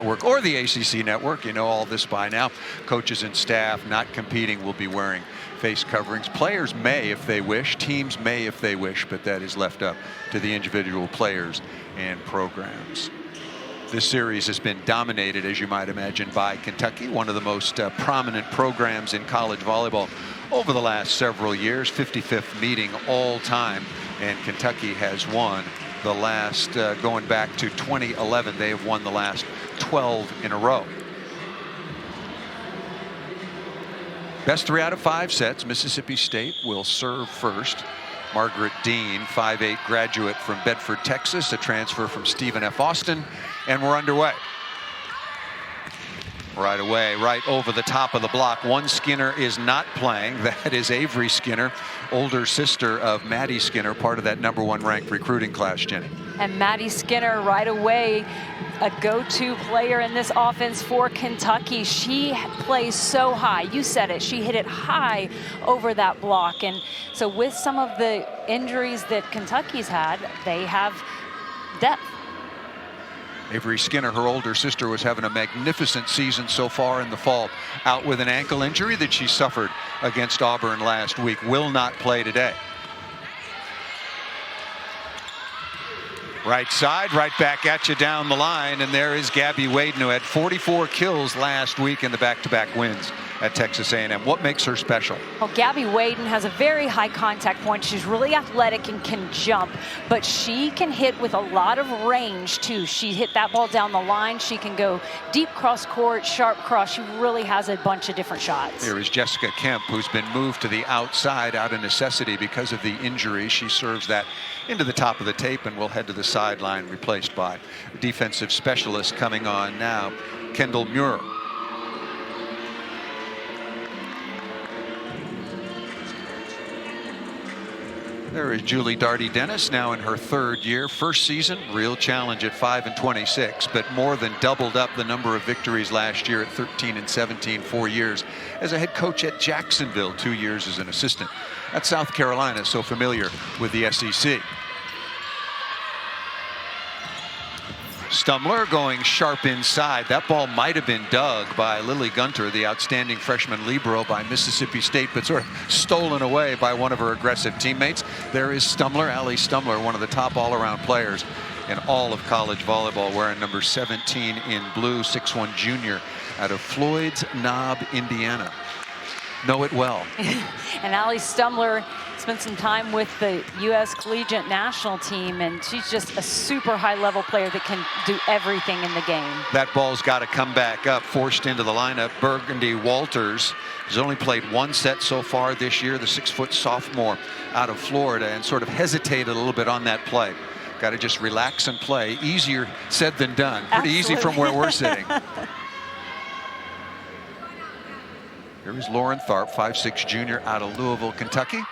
Network or the ACC Network. You know all this by now. Coaches and staff not competing will be wearing face coverings. Players may if they wish. Teams may if they wish, but that is left up to the individual players and programs. This series has been dominated, as you might imagine, by Kentucky, one of the most prominent programs in college volleyball over the last several years. 55th meeting all time, and Kentucky has won the last, going back to 2011, they have won the last 12 in a row. Best 3 out of 5 sets. Mississippi State will serve first. Margaret Dean, 5'8" graduate from Bedford, Texas, a transfer from Stephen F. Austin, and we're underway. Right away, right over the top of the block. One Skinner is not playing. That is Avery Skinner, older sister of Maddie Skinner, part of that #1 ranked recruiting class, Jenny. And Maddie Skinner right away, a go-to player in this offense for Kentucky. She plays so high. You said it. She hit it high over that block. And so with some of the injuries that Kentucky's had, they have depth. Avery Skinner, her older sister, was having a magnificent season so far in the fall. Out with an ankle injury that she suffered against Auburn last week. Will not play today. Right side, right back at you down the line, and there is Gabby Waden, who had 44 kills last week in the back-to-back wins at Texas A&M. What makes her special? Well, Gabby Waden has a very high contact point. She's really athletic and can jump, but she can hit with a lot of range too. She hit that ball down the line. She can go deep cross court, sharp cross. She really has a bunch of different shots. Here is Jessica Kemp, who's been moved to the outside out of necessity because of the injury. She serves that into the top of the tape and will head to the sideline, replaced by defensive specialist coming on now, Kendall Muir. There is Julie Darty-Dennis, now in her 3rd year. First season, real challenge at 5-26, but more than doubled up the number of victories last year at 13-17, 4 years as a head coach at Jacksonville, 2 years as an assistant at South Carolina, so familiar with the SEC. Stumler going sharp inside. That ball might have been dug by Lily Gunter, the outstanding freshman libero by Mississippi State, but sort of stolen away by one of her aggressive teammates. There is Stumler, Allie Stumler, one of the top all-around players in all of college volleyball, wearing number 17 in blue, 6'1" junior out of Floyd's Knob, Indiana. Know it well. And Allie Stumler spent some time with the U.S. Collegiate National Team, and she's just a super high-level player that can do everything in the game. That ball's got to come back up, forced into the lineup. Burgundy Walters has only played 1 set so far this year, the 6-foot sophomore out of Florida, and sort of hesitated a little bit on that play. Got to just relax and play. Easier said than done. Pretty easy from where we're sitting. Here is Lauren Tharp, 5'6" junior out of Louisville, Kentucky.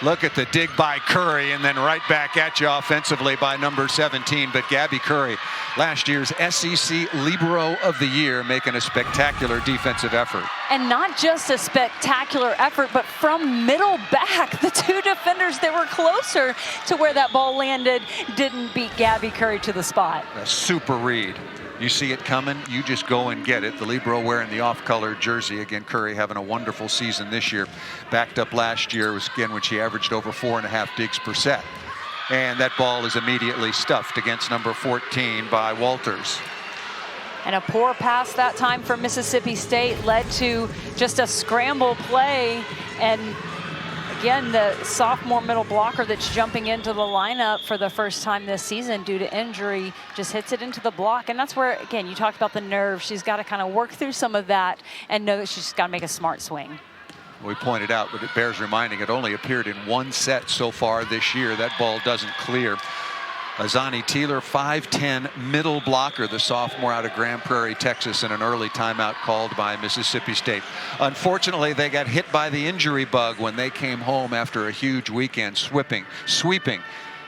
Look at the dig by Curry, and then right back at you offensively by number 17. But Gabby Curry, last year's SEC Libero of the Year, making a spectacular defensive effort. And not just a spectacular effort, but from middle back, the 2 defenders that were closer to where that ball landed didn't beat Gabby Curry to the spot. A super read. You see it coming, you just go and get it. The libero wearing the off-colored jersey. Again, Curry having a wonderful season this year. Backed up last year was again when she averaged over 4.5 digs per set. And that ball is immediately stuffed against number 14 by Walters. And a poor pass that time for Mississippi State led to just a scramble play. And again, the sophomore middle blocker that's jumping into the lineup for the first time this season due to injury just hits it into the block. And that's where, again, you talked about the nerve. She's got to kind of work through some of that and know that she's got to make a smart swing. We pointed out, but it bears reminding, it only appeared in 1 set so far this year. That ball doesn't clear. Azani Teeler, 5'10", middle blocker, the sophomore out of Grand Prairie, Texas, in an early timeout called by Mississippi State. Unfortunately, they got hit by the injury bug when they came home after a huge weekend, sweeping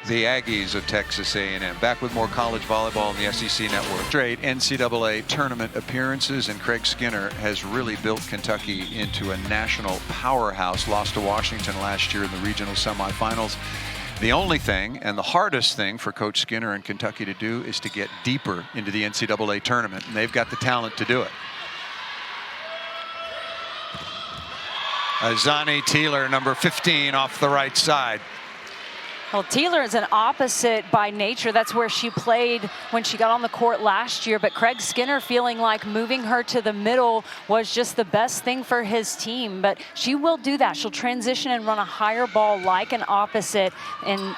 the Aggies of Texas A&M. Back with more college volleyball on the SEC Network. Straight NCAA tournament appearances, and Craig Skinner has really built Kentucky into a national powerhouse. Lost to Washington last year in the regional semifinals. The only thing and the hardest thing for Coach Skinner and Kentucky to do is to get deeper into the NCAA tournament, and they've got the talent to do it. Azani Teeler, number 15, off the right side. Well, Teeler is an opposite by nature. That's where she played when she got on the court last year. But Craig Skinner feeling like moving her to the middle was just the best thing for his team. But she will do that. She'll transition and run a higher ball like an opposite in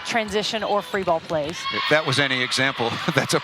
transition or free ball plays. If that was any example, that's a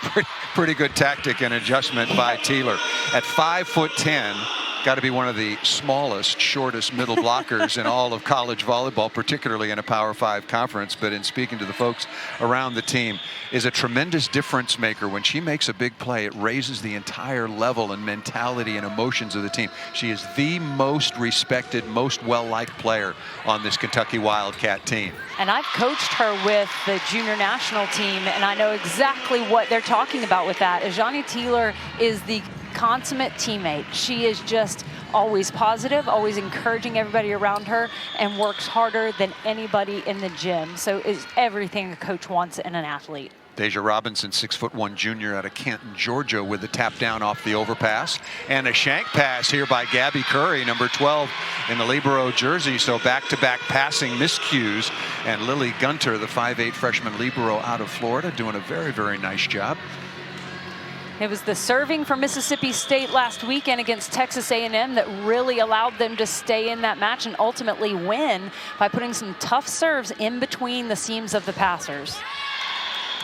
pretty good tactic and adjustment by Teeler. At 5'10", got to be one of the smallest, shortest middle blockers in all of college volleyball, particularly in a Power 5 conference. But in speaking to the folks around the team, is a tremendous difference maker. When she makes a big play, it raises the entire level and mentality and emotions of the team. She is the most respected, most well-liked player on this Kentucky Wildcat team. And I've coached her with the junior national team, and I know exactly what they're talking about with that. Azani Teeler is the consummate teammate. She is just always positive, always encouraging everybody around her, and works harder than anybody in the gym. So is everything a coach wants in an athlete. Deja Robinson, 6'1" junior out of Canton, Georgia, with the tap down off the overpass. And a shank pass here by Gabby Curry, number 12 in the libero jersey. So back-to-back passing miscues. And Lily Gunter, the 5'8" freshman libero out of Florida, doing a very, very nice job. It was the serving for Mississippi State last weekend against Texas A&M that really allowed them to stay in that match and ultimately win by putting some tough serves in between the seams of the passers.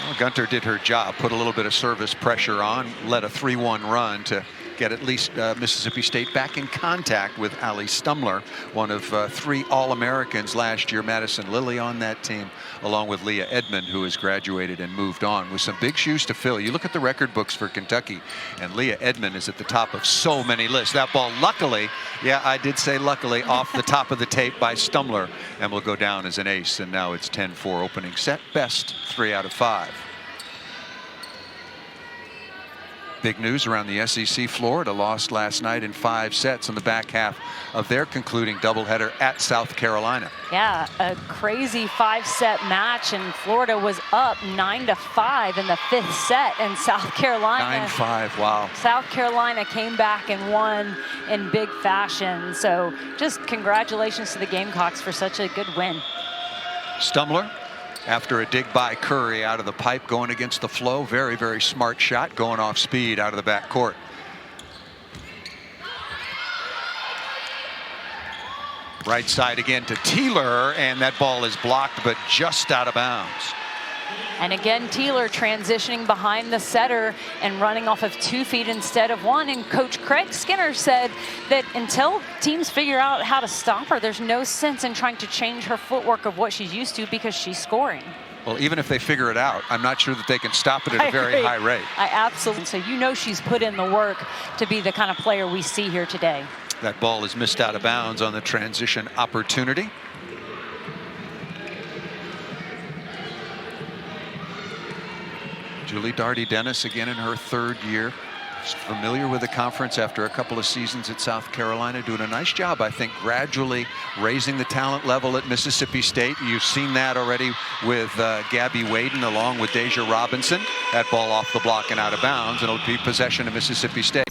Well, Gunter did her job, put a little bit of service pressure on, led a 3-1 run to get at least Mississippi State back in contact with Allie Stumler, one of 3 All-Americans last year. Madison Lilly on that team, along with Leah Edmond, who has graduated and moved on, with some big shoes to fill. You look at the record books for Kentucky, and Leah Edmond is at the top of so many lists. That ball, luckily, yeah, I did say luckily, off the top of the tape by Stumler, and will go down as an ace. And now it's 10-4 opening set, best 3 out of 5. Big news around the SEC. Florida lost last night in 5 sets in the back half of their concluding doubleheader at South Carolina. Yeah, a crazy 5-set match, and Florida was up 9-5 in the 5th set, and South Carolina. 9-5, wow. South Carolina came back and won in big fashion. So just congratulations to the Gamecocks for such a good win. Stumler, after a dig by Curry out of the pipe, going against the flow. Very, very smart shot, going off speed out of the back court. Right side again to Teeler, and that ball is blocked, but just out of bounds. And again, Teeler transitioning behind the setter and running off of 2 feet instead of 1. And Coach Craig Skinner said that until teams figure out how to stop her, there's no sense in trying to change her footwork of what she's used to, because she's scoring. Well, even if they figure it out, I'm not sure that they can stop it at a very high rate. I absolutely. So you know she's put in the work to be the kind of player we see here today. That ball is missed out of bounds on the transition opportunity. Julie Darty-Dennis again in her 3rd year. She's familiar with the conference after a couple of seasons at South Carolina, doing a nice job, I think, gradually raising the talent level at Mississippi State. You've seen that already with Gabby Waden along with Deja Robinson. That ball off the block and out of bounds, and it'll be possession of Mississippi State.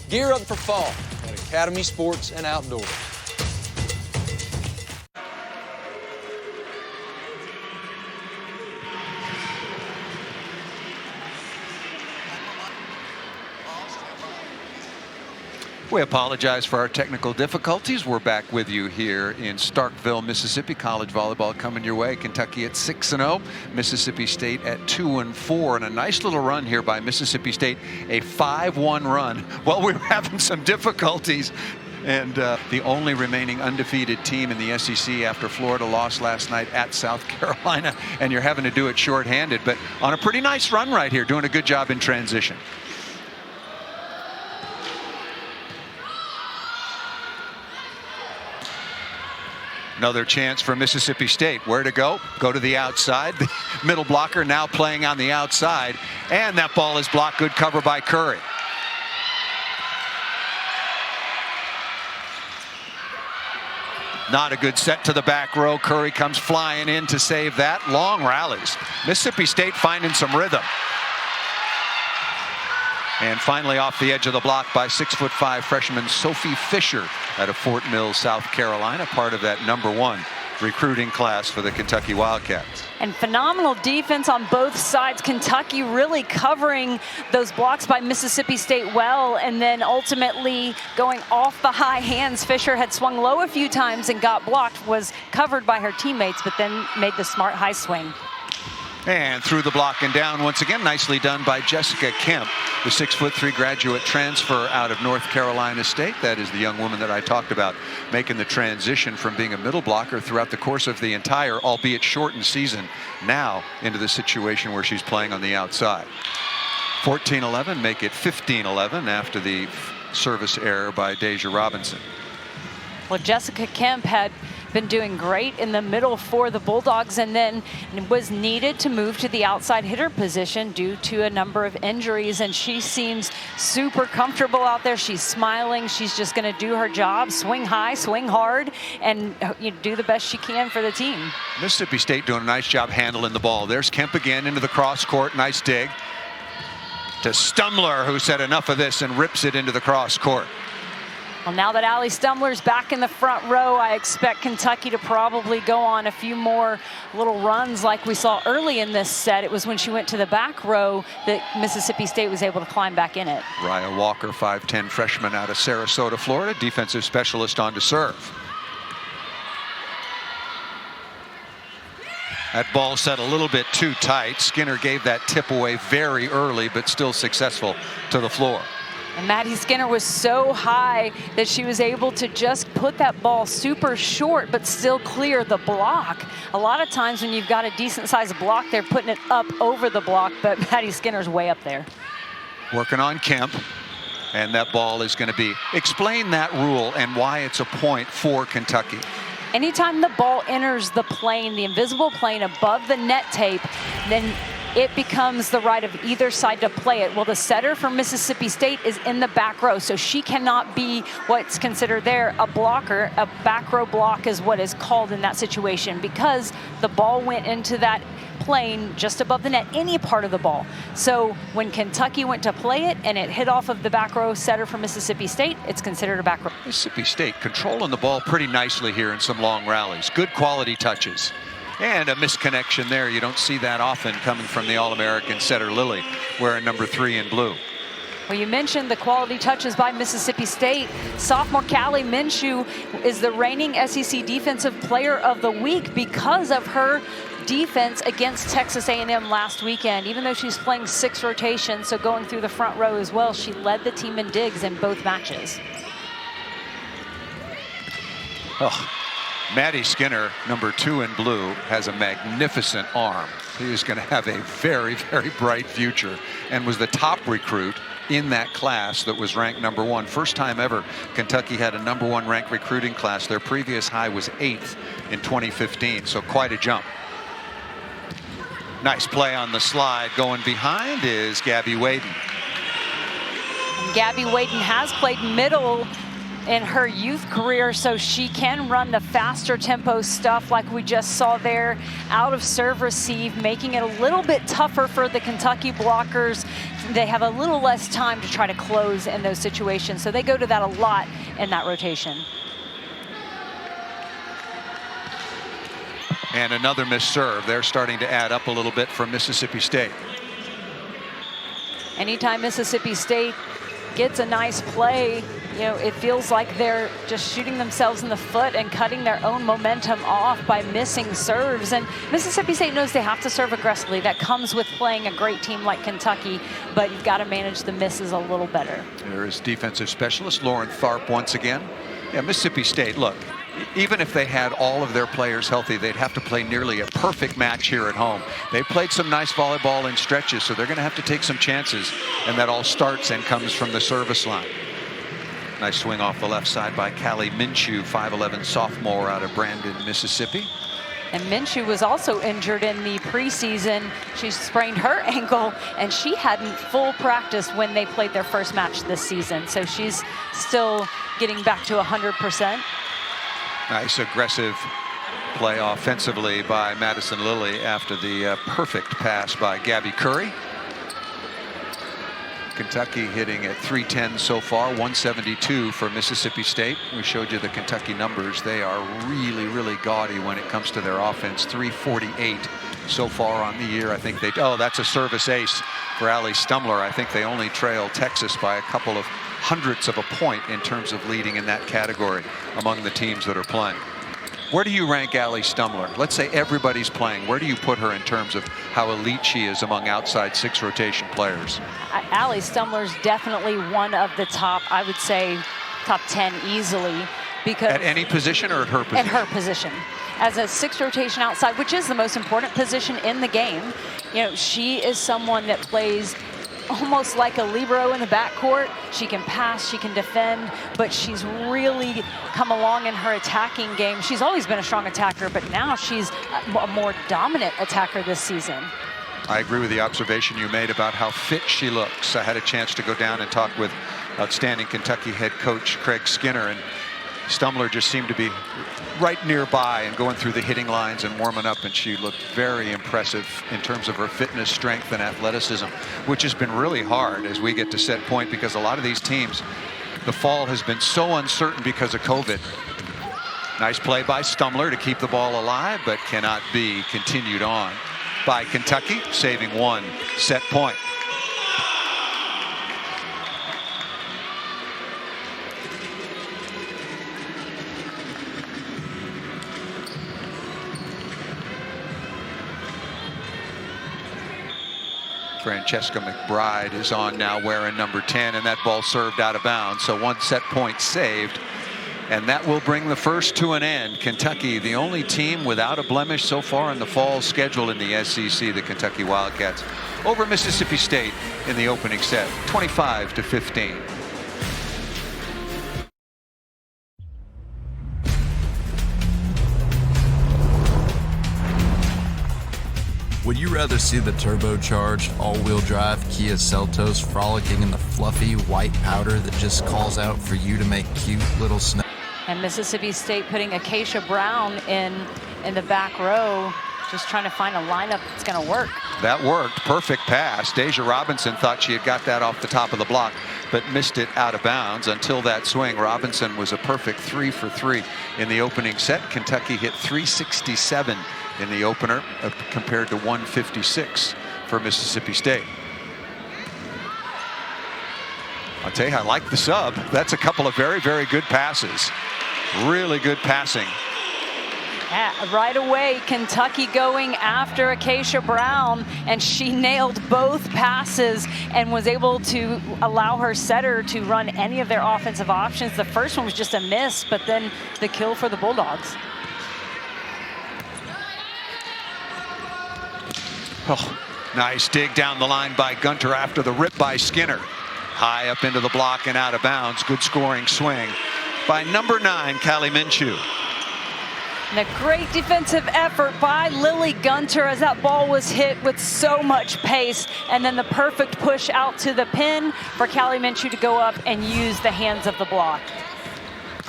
Gear up for fall at Academy Sports and Outdoors. We apologize for our technical difficulties. We're back with you here in Starkville, Mississippi. College volleyball coming your way. Kentucky at 6-0, Mississippi State at 2-4, and a nice little run here by Mississippi State, a 5-1 run. Well, we were having some difficulties, and the only remaining undefeated team in the SEC after Florida lost last night at South Carolina, and you're having to do it shorthanded, but on a pretty nice run right here, doing a good job in transition. Another chance for Mississippi State. Where to go? Go to the outside. The middle blocker now playing on the outside. And that ball is blocked. Good cover by Curry. Not a good set to the back row. Curry comes flying in to save that. Long rallies. Mississippi State finding some rhythm. And finally off the edge of the block by 6'5" freshman Sophie Fisher out of Fort Mill, South Carolina, part of that #1 recruiting class for the Kentucky Wildcats. And phenomenal defense on both sides. Kentucky really covering those blocks by Mississippi State well, and then ultimately going off the high hands. Fisher had swung low a few times and got blocked, was covered by her teammates, but then made the smart high swing. And through the block and down once again, nicely done by Jessica Kemp, the 6'3" graduate transfer out of North Carolina State. That is the young woman that I talked about, making the transition from being a middle blocker throughout the course of the entire, albeit shortened season, now into the situation where she's playing on the outside. 14-11, make it 15-11 after the service error by Deja Robinson. Well, Jessica Kemp had been doing great in the middle for the Bulldogs, and then was needed to move to the outside hitter position due to a number of injuries, and she seems super comfortable out there. She's smiling. She's just going to do her job, swing high, swing hard, and do the best she can for the team. Mississippi State doing a nice job handling the ball. There's Kemp again into the cross court. Nice dig to Stumler, who said enough of this and rips it into the cross court. Well, now that Allie Stumler's back in the front row, I expect Kentucky to probably go on a few more little runs like we saw early in this set. It was when she went to the back row that Mississippi State was able to climb back in it. Raya Walker, 5'10" freshman out of Sarasota, Florida, defensive specialist on to serve. That ball set a little bit too tight. Skinner gave that tip away very early, but still successful to the floor. And Maddie Skinner was so high that she was able to just put that ball super short, but still clear the block. A lot of times when you've got a decent sized block, they're putting it up over the block, but Maddie Skinner's way up there. Working on Kemp, and that ball is going to be, explain that rule and why it's a point for Kentucky. Anytime the ball enters the plane, the invisible plane above the net tape, then it becomes the right of either side to play it. Well, the setter for Mississippi State is in the back row, so she cannot be what's considered there a blocker. A back row block is what is called in that situation, because the ball went into that plane just above the net, any part of the ball. So when Kentucky went to play it and it hit off of the back row setter for Mississippi State, it's considered a back row. Mississippi State controlling the ball pretty nicely here in some long rallies. Good quality touches. And a misconnection there. You don't see that often coming from the All-American setter Lilly, wearing number 3 in blue. Well, you mentioned the quality touches by Mississippi State. Sophomore Callie Minshew is the reigning SEC Defensive Player of the Week because of her defense against Texas A&M last weekend. Even though she's playing 6 rotations, so going through the front row as well, she led the team in digs in both matches. Oh. Maddie Skinner, number 2 in blue, has a magnificent arm. He is going to have a very, very bright future, and was the top recruit in that class that was ranked number 1. First time ever Kentucky had a number 1 ranked recruiting class. Their previous high was 8th in 2015, so quite a jump. Nice play on the slide. Going behind is Gabby Waden. And Gabby Waden has played middle in her youth career, so she can run the faster tempo stuff like we just saw there out of serve receive, making it a little bit tougher for the Kentucky blockers. They have a little less time to try to close in those situations, so they go to that a lot in that rotation. And another missed serve. They're starting to add up a little bit for Mississippi State. Anytime Mississippi State gets a nice play, you know, it feels like they're just shooting themselves in the foot and cutting their own momentum off by missing serves. And Mississippi State knows they have to serve aggressively. That comes with playing a great team like Kentucky, but you've got to manage the misses a little better. There is defensive specialist Lauren Tharp once again. Yeah, Mississippi State, look, even if they had all of their players healthy, they'd have to play nearly a perfect match here at home. They played some nice volleyball in stretches, so they're going to have to take some chances, and that all starts and comes from the service line. Nice swing off the left side by Callie Minshew, 5'11" sophomore out of Brandon, Mississippi. And Minshew was also injured in the preseason. She sprained her ankle, and she hadn't full practice when they played their first match this season. So she's still getting back to 100%. Nice aggressive play offensively by Madison Lilly after the perfect pass by Gabby Curry. Kentucky hitting at 310 so far, 172 for Mississippi State. We showed you the Kentucky numbers. They are really, really gaudy when it comes to their offense. 348 so far on the year. I think they, oh, that's a service ace for Allie Stumler. I think they only trail Texas by a couple of hundredths of a point in terms of leading in that category among the teams that are playing. Where do you rank Allie Stumler? Let's say everybody's playing. Where do you put her in terms of how elite she is among outside six rotation players? Allie Stumler's definitely one of the top, I would say, top 10 easily. Because at any position or at her position? At her position. As a six rotation outside, which is the most important position in the game, you know, she is someone that plays almost like a libero in the backcourt. She can pass, she can defend, but she's really come along in her attacking game. She's always been a strong attacker, but now she's a more dominant attacker this season. I agree with the observation you made about how fit she looks. I had a chance to go down and talk with outstanding Kentucky head coach Craig Skinner, and Stumler just seemed to be right nearby and going through the hitting lines and warming up, and she looked very impressive in terms of her fitness, strength, and athleticism, which has been really hard as we get to set point, because a lot of these teams, the fall has been so uncertain because of COVID. Nice play by Stumler to keep the ball alive, but cannot be continued on by Kentucky, saving one set point. Francesca McBride is on now wearing number 10, and that ball served out of bounds. So one set point saved, and that will bring the first to an end. Kentucky, the only team without a blemish so far in the fall schedule in the SEC, the Kentucky Wildcats, over Mississippi State in the opening set, 25-15. Would you rather see the turbocharged, all-wheel drive Kia Seltos frolicking in the fluffy white powder that just calls out for you to make cute little snow? And Mississippi State putting Acacia Brown in the back row, just trying to find a lineup that's going to work. That worked. Perfect pass. Deja Robinson thought she had got that off the top of the block, but missed it out of bounds. Until that swing, Robinson was a perfect 3 for 3 in the opening set. Kentucky hit 367 in the opener compared to 156 for Mississippi State. I'll tell you, I like the sub. That's a couple of very, very good passes. Really good passing. Right away, Kentucky going after Acacia Brown, and she nailed both passes and was able to allow her setter to run any of their offensive options. The first one was just a miss, but then the kill for the Bulldogs. Oh, nice dig down the line by Gunter after the rip by Skinner. High up into the block and out of bounds. Good scoring swing by number 9, Callie Minshew. And a great defensive effort by Lily Gunter as that ball was hit with so much pace. And then the perfect push out to the pin for Callie Minshew to go up and use the hands of the block.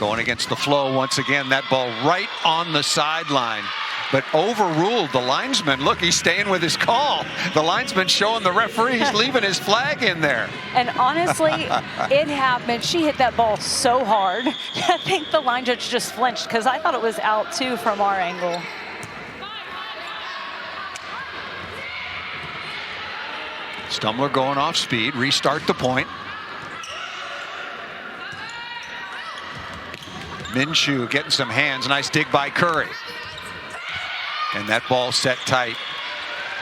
Going against the flow once again. That ball right on the sideline, but overruled. The linesman, look, he's staying with his call. The linesman showing the referee he's leaving his flag in there. And honestly, it happened. She hit that ball so hard. I think the line judge just flinched because I thought it was out too from our angle. Stumler going off speed, restart the point. Minshew getting some hands, nice dig by Curry. And that ball set tight.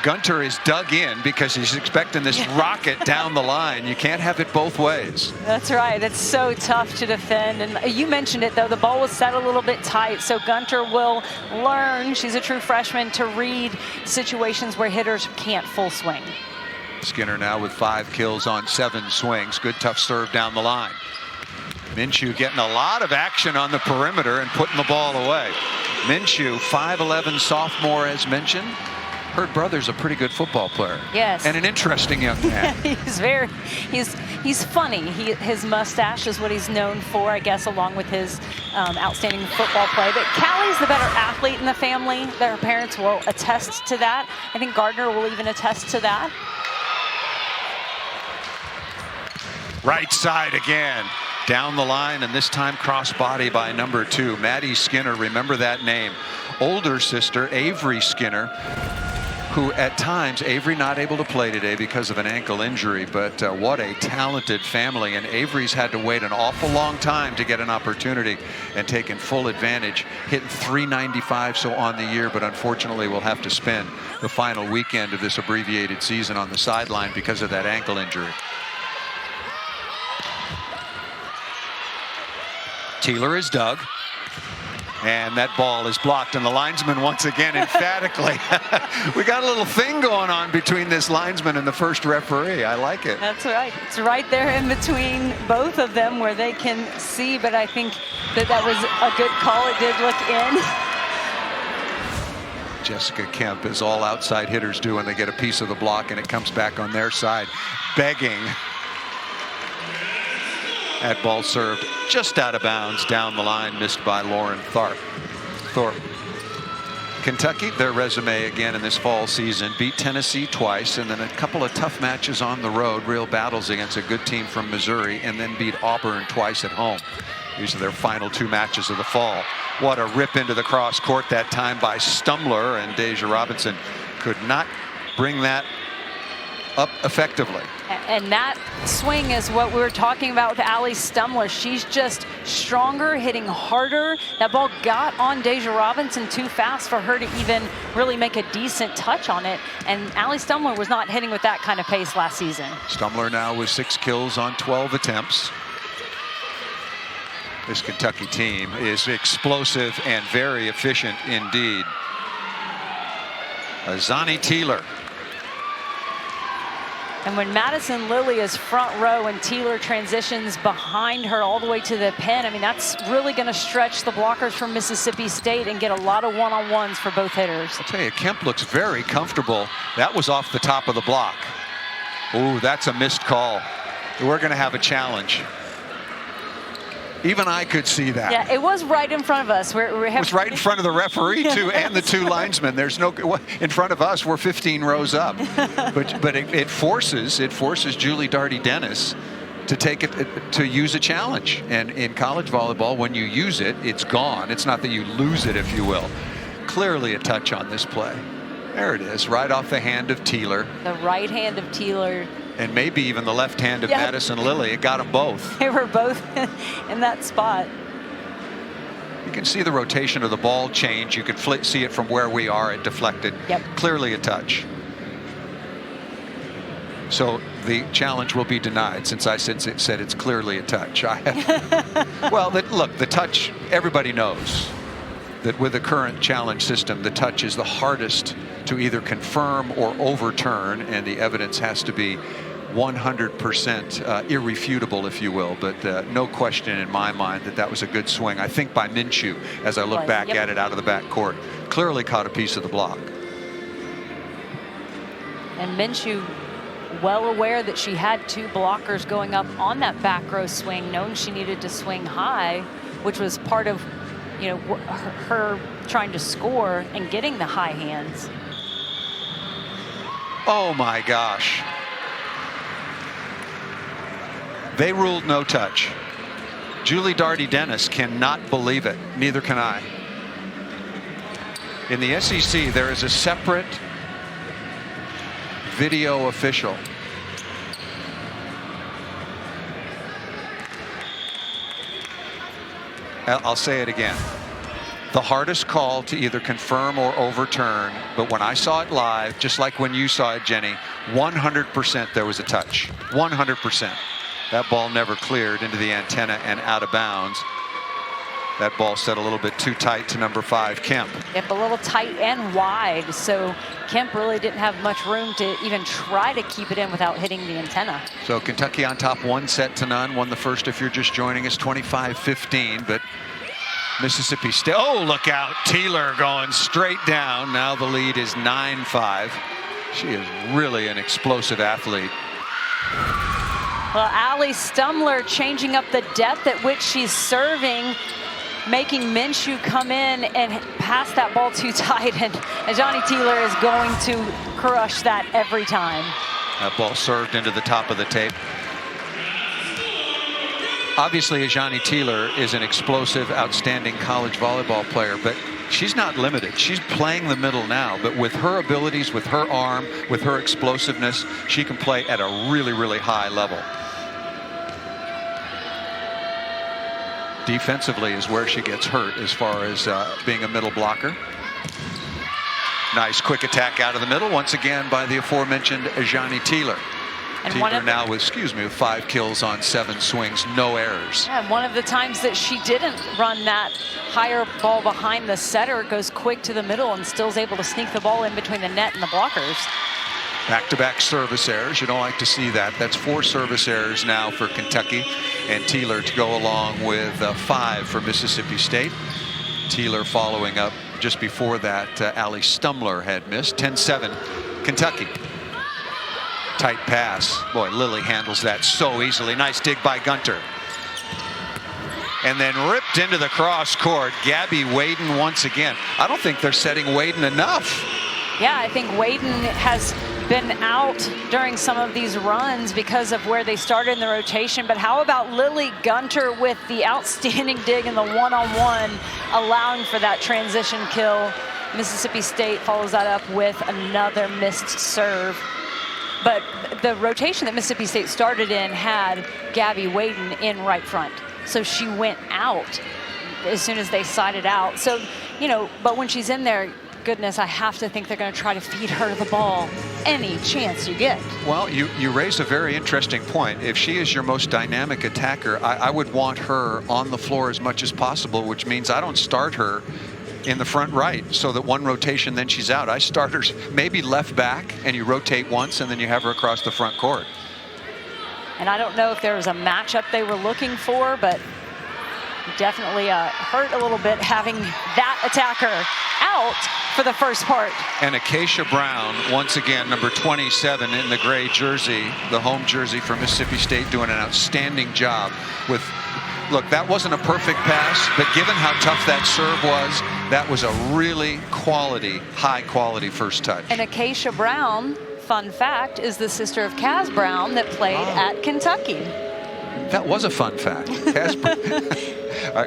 Gunter is dug in because he's expecting this rocket down the line. You can't have it both ways. That's right. It's so tough to defend. And you mentioned it, though. The ball was set a little bit tight. So Gunter will learn, she's a true freshman, to read situations where hitters can't full swing. Skinner now with 5 kills on 7 swings. Good tough serve down the line. Minshew getting a lot of action on the perimeter and putting the ball away. Minshew, 5'11" sophomore, as mentioned. Heard brother's a pretty good football player. Yes. And an interesting young man. he's funny. His mustache is what he's known for, I guess, along with his outstanding football play. But Callie's the better athlete in the family. Their parents will attest to that. I think Gardner will even attest to that. Right side again. Down the line, and this time cross body by number 2. Maddie Skinner, remember that name. Older sister, Avery Skinner, who at times, Avery not able to play today because of an ankle injury, but what a talented family. And Avery's had to wait an awful long time to get an opportunity and taken full advantage, hitting .395 so on the year, but unfortunately will have to spend the final weekend of this abbreviated season on the sideline because of that ankle injury. Teeler is dug, and that ball is blocked, and the linesman once again emphatically. We got a little thing going on between this linesman and the first referee. I like it. That's right. It's right there in between both of them where they can see, but I think that was a good call. It did look in. Jessica Kemp, as all outside hitters do when they get a piece of the block and it comes back on their side, begging. That ball served just out of bounds down the line, missed by Lauren Thorpe. Kentucky, their resume again in this fall season, beat Tennessee twice, and then a couple of tough matches on the road, real battles against a good team from Missouri, and then beat Auburn twice at home. These are their final 2 matches of the fall. What a rip into the cross court that time by Stumler, and Deja Robinson could not bring that up effectively. And that swing is what we were talking about with Allie Stumler. She's just stronger, hitting harder. That ball got on Deja Robinson too fast for her to even really make a decent touch on it. And Allie Stumler was not hitting with that kind of pace last season. Stumler now with 6 kills on 12 attempts. This Kentucky team is explosive and very efficient indeed. Azani Teeler. And when Madison Lilly is front row and Teeler transitions behind her all the way to the pin, I mean, that's really going to stretch the blockers from Mississippi State and get a lot of one-on-ones for both hitters. I'll tell you, Kemp looks very comfortable. That was off the top of the block. Ooh, that's a missed call. We're going to have a challenge. Even I could see that. Yeah, it was right in front of us. It was right in front of the referee, too, and the 2 linesmen. There's no, in front of us, we're 15 rows up. But it forces Julie Darty-Dennis to use a challenge. And in college volleyball, when you use it, it's gone. It's not that you lose it, if you will. Clearly a touch on this play. There it is, right off the hand of Teeler. The right hand of Teeler. And maybe even the left hand of Madison Lilly. It got them both. They were both in that spot. You can see the rotation of the ball change. You could see it from where we are. It deflected. Yep. Clearly a touch. So the challenge will be denied since I said it's clearly a touch. Well, look, the touch, everybody knows that with the current challenge system, the touch is the hardest to either confirm or overturn, and the evidence has to be 100% irrefutable, if you will. But no question in my mind that was a good swing. I think by Minshew, as I look back at it out of the back court, clearly caught a piece of the block. And Minshew, well aware that she had 2 blockers going up on that back row swing, knowing she needed to swing high, which was part of, you know, her trying to score and getting the high hands. Oh my gosh. They ruled no touch. Julie Darty-Dennis cannot believe it. Neither can I. In the SEC, there is a separate video official. I'll say it again. The hardest call to either confirm or overturn, but when I saw it live, just like when you saw it, Jenny, 100% there was a touch. 100%. That ball never cleared into the antenna and out of bounds. That ball set a little bit too tight to number 5, Kemp. Yep, a little tight and wide, so Kemp really didn't have much room to even try to keep it in without hitting the antenna. So Kentucky on top 1-0. Won the first if you're just joining us, 25-15, but Mississippi State, oh, look out, Teeler going straight down. Now the lead is 9-5. She is really an explosive athlete. Well, Allie Stumler changing up the depth at which she's serving, making Minshew come in and pass that ball too tight, and Ajani Teeler is going to crush that every time. That ball served into the top of the tape. Obviously, Ajani Teeler is an explosive, outstanding college volleyball player, but she's not limited. She's playing the middle now, but with her abilities, with her arm, with her explosiveness, she can play at a really, really high level. Defensively is where she gets hurt as far as being a middle blocker. Nice quick attack out of the middle once again by the aforementioned Ajani Teeler. And Teeler now with 5 kills on 7 swings, no errors. Yeah, and one of the times that she didn't run that higher ball behind the setter, it goes quick to the middle and still is able to sneak the ball in between the net and the blockers. Back-to-back service errors. You don't like to see that. That's 4 service errors now for Kentucky, and Teeler to go along with 5 for Mississippi State. Teeler following up just before that. Allie Stumler had missed. 10-7 Kentucky. Tight pass. Boy, Lily handles that so easily. Nice dig by Gunter. And then ripped into the cross court. Gabby Waden once again. I don't think they're setting Waden enough. Yeah, I think Waden has been out during some of these runs because of where they started in the rotation. But how about Lily Gunter with the outstanding dig in the one-on-one, allowing for that transition kill. Mississippi State follows that up with another missed serve. But the rotation that Mississippi State started in had Gabby Waden in right front. So she went out as soon as they sided out. So, you know, but when she's in there, goodness, I have to think they're going to try to feed her the ball any chance you get. Well, you raise a very interesting point. If she is your most dynamic attacker, I would want her on the floor as much as possible, which means I don't start her in the front right so that one rotation, then she's out. I start her maybe left back, and you rotate once, and then you have her across the front court. And I don't know if there was a matchup they were looking for, but definitely hurt a little bit having that attacker out for the first part. And Acacia Brown, once again, number 27 in the gray jersey, the home jersey for Mississippi State, doing an outstanding job with, look, that wasn't a perfect pass, but given how tough that serve was, that was a really quality, high quality first touch. And Acacia Brown, fun fact, is the sister of Kaz Brown that played at Kentucky. That was a fun fact.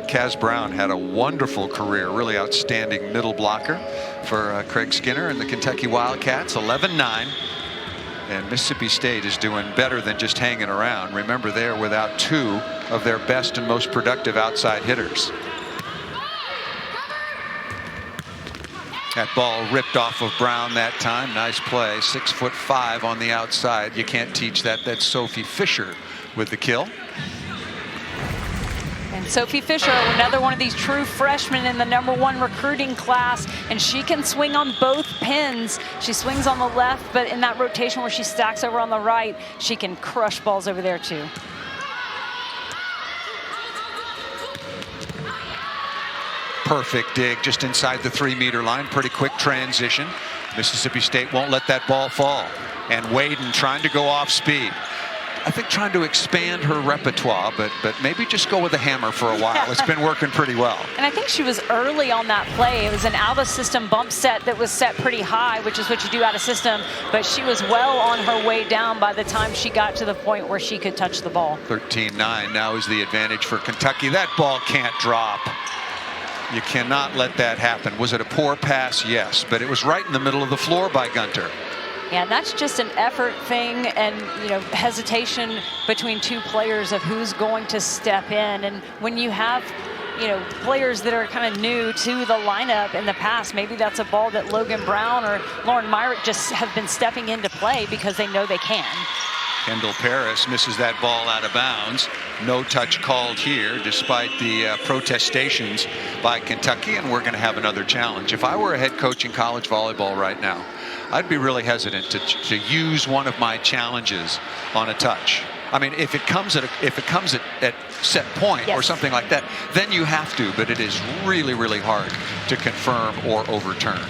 Kaz Brown had a wonderful career, really outstanding middle blocker for Craig Skinner and the Kentucky Wildcats. 11-9. And Mississippi State is doing better than just hanging around. Remember, they're without 2 of their best and most productive outside hitters. That ball ripped off of Brown that time. Nice play. 6'5" on the outside. You can't teach that. That's Sophie Fisher with the kill. And Sophie Fisher, another one of these true freshmen in the #1 recruiting class, and she can swing on both pins. She swings on the left, but in that rotation where she stacks over on the right, she can crush balls over there too. Perfect dig just inside the 3-meter line. Pretty quick transition. Mississippi State won't let that ball fall. And Waden trying to go off speed. I think trying to expand her repertoire, but maybe just go with a hammer for a while. It's been working pretty well. And I think she was early on that play. It was an out-of-system bump set that was set pretty high, which is what you do out of system. But she was well on her way down by the time she got to the point where she could touch the ball. 13-9 now is the advantage for Kentucky. That ball can't drop. You cannot let that happen. Was it a poor pass? Yes, but it was right in the middle of the floor by Gunter. Yeah, and that's just an effort thing, and hesitation between two players of who's going to step in. And when you have players that are kind of new to the lineup in the past, maybe that's a ball that Logan Brown or Lauren Myrick just have been stepping into play because they know they can. Kendall Paris misses that ball out of bounds. No touch called here despite the protestations by Kentucky, and we're going to have another challenge. If I were a head coach in college volleyball right now, I'd be really hesitant to use one of my challenges on a touch. I mean, if it comes at set point or something like that, then you have to, but it is really, really hard to confirm or overturn.